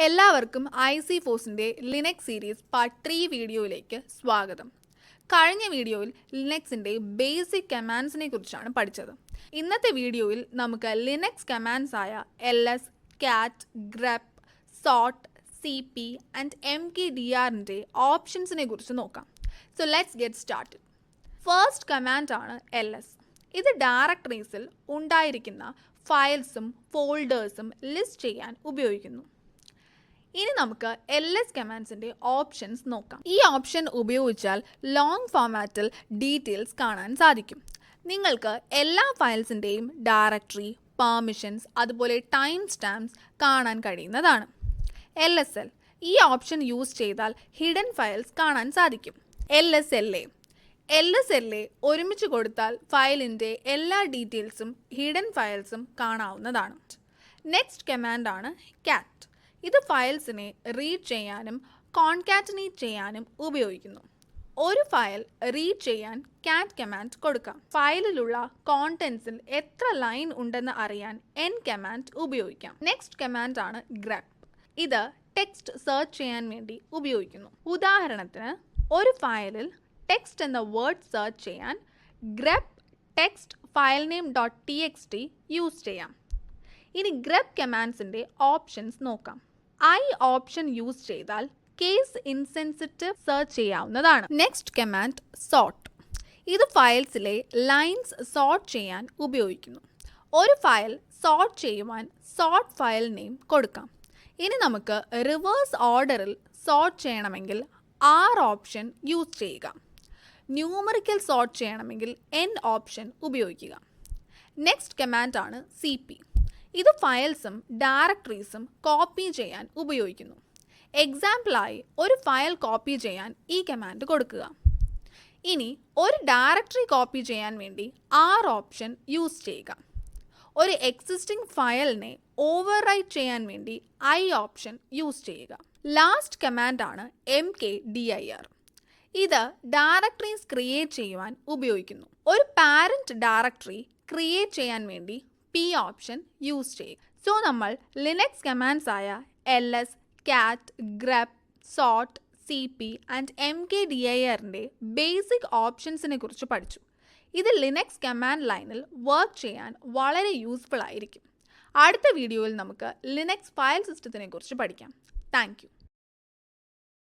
എല്ലാവർക്കും ICFOSSന്റെ Linux series part 3 വീഡിയോയിലേക്ക് സ്വാഗതം. കഴിഞ്ഞ വീഡിയോയിൽ ലിനക്സിന്റെ ബേസിക് കമാൻഡ്സിനെ കുറിച്ചാണ് പഠിച്ചത്. ഇന്നത്തെ വീഡിയോയിൽ നമുക്ക് ലിനക്സ് കമാൻഡ്സ് ആയ ls, cat, grep, sort, cp and mkdirന്റെ ഓപ്ഷൻസിനെ കുറിച്ച് നോക്കാം. So let's get started. First command ആണ് ls. ഇത് ഡയറക്ടറീസിൽ ഉണ്ടായിരിക്കുന്ന ഫയൽസും ഫോൾഡേഴ്സും ലിസ്റ്റ് ചെയ്യാൻ ഉപയോഗിക്കുന്നു. ഇനി നമുക്ക് ls കമാൻഡ്സിന്റെ ഓപ്ഷൻസ് നോക്കാം. ഈ ഓപ്ഷൻ ഉപയോഗിച്ചാൽ ലോങ് ഫോർമാറ്റിൽ ഡീറ്റെയിൽസ് കാണാൻ സാധിക്കും. നിങ്ങൾക്ക് എല്ലാ ഫയൽസിൻ്റെയും ഡയറക്ടറി, പെർമിഷൻസ്, അതുപോലെ ടൈം സ്റ്റാമ്പ്സ് കാണാൻ കഴിയുന്നതാണ്. LSL ഈ ഓപ്ഷൻ യൂസ് ചെയ്താൽ ഹിഡൻ ഫയൽസ് കാണാൻ സാധിക്കും. LSLA ഒരുമിച്ച് കൊടുത്താൽ ഫയലിൻ്റെ എല്ലാ ഡീറ്റെയിൽസും ഹിഡൻ ഫയൽസും കാണാവുന്നതാണ്. നെക്സ്റ്റ് കമാൻഡാണ് cat. ഇത് ഫയൽസിനെ റീഡ് ചെയ്യാനും കോൺകാറ്റനേറ്റ് ചെയ്യാനും ഉപയോഗിക്കുന്നു. ഒരു ഫയൽ റീഡ് ചെയ്യാൻ cat കമാൻഡ് കൊടുക്കാം. ഫയലിലുള്ള കോണ്ടൻസിൽ എത്ര ലൈൻ ഉണ്ടെന്ന് അറിയാൻ n കമാൻഡ് ഉപയോഗിക്കാം. നെക്സ്റ്റ് കമാൻഡ് ആണ് grep. ഇത് ടെക്സ്റ്റ് സെർച്ച് ചെയ്യാൻ വേണ്ടി ഉപയോഗിക്കുന്നു. ഉദാഹരണത്തിന് ഒരു ഫയലിൽ ടെക്സ്റ്റ് എന്ന വേർഡ് സെർച്ച് ചെയ്യാൻ grep text filename.txt യൂസ് ചെയ്യാം. ഇനി grep കമാൻഡ്സിൻ്റെ ഓപ്ഷൻസ് നോക്കാം. I ഓപ്ഷൻ യൂസ് ചെയ്താൽ കേസ് ഇൻസെൻസിറ്റീവ് സെർച്ച് ചെയ്യാവുന്നതാണ്. Next command sort. ഇത് ഫയൽസിലെ ലൈൻസ് സോർട്ട് ചെയ്യാൻ ഉപയോഗിക്കുന്നു. ഒരു ഫയൽ സോർട്ട് ചെയ്യുവാൻ സോർട്ട് ഫയൽ നെയിം കൊടുക്കാം. ഇനി നമുക്ക് റിവേഴ്സ് ഓർഡറിൽ സോർട്ട് ചെയ്യണമെങ്കിൽ R ഓപ്ഷൻ യൂസ് ചെയ്യുക. ന്യൂമറിക്കൽ സോർട്ട് ചെയ്യണമെങ്കിൽ N ഓപ്ഷൻ ഉപയോഗിക്കുക. നെക്സ്റ്റ് കമാൻഡ് ആണ് cp. ഇത് ഫയൽസും ഡയറക്ടറീസും കോപ്പി ചെയ്യാൻ ഉപയോഗിക്കുന്നു. എക്സാമ്പിളായി ഒരു ഫയൽ കോപ്പി ചെയ്യാൻ ഈ കമാൻഡ് കൊടുക്കുക. ഇനി ഒരു ഡയറക്ടറി കോപ്പി ചെയ്യാൻ വേണ്ടി R ഓപ്ഷൻ യൂസ് ചെയ്യുക. ഒരു എക്സിസ്റ്റിംഗ് ഫയലിനെ ഓവർറൈറ്റ് ചെയ്യാൻ വേണ്ടി I ഓപ്ഷൻ യൂസ് ചെയ്യുക. ലാസ്റ്റ് കമാൻഡാണ് mkdir. ഇത് ഡയറക്ടറീസ് ക്രിയേറ്റ് ചെയ്യുവാൻ ഉപയോഗിക്കുന്നു. ഒരു പാരന്റ് ഡയറക്ടറി ക്രിയേറ്റ് ചെയ്യാൻ വേണ്ടി P ഓപ്ഷൻ യൂസ് ചെയ്യും. സോ നമ്മൾ ലിനക്സ് കമാൻഡ്സ് ആയ ls, cat, grep, sort, cp and mkdirന്റെ ബേസിക് ഓപ്ഷൻസിനെ കുറിച്ച് പഠിച്ചു. ഇത് ലിനക്സ് കമാൻഡ് ലൈനിൽ വർക്ക് ചെയ്യാൻ വളരെ യൂസ്ഫുൾ ആയിരിക്കും. അടുത്ത വീഡിയോയിൽ നമുക്ക് ലിനക്സ് ഫയൽ സിസ്റ്റത്തിനെ കുറിച്ച് പഠിക്കാം. Thank you.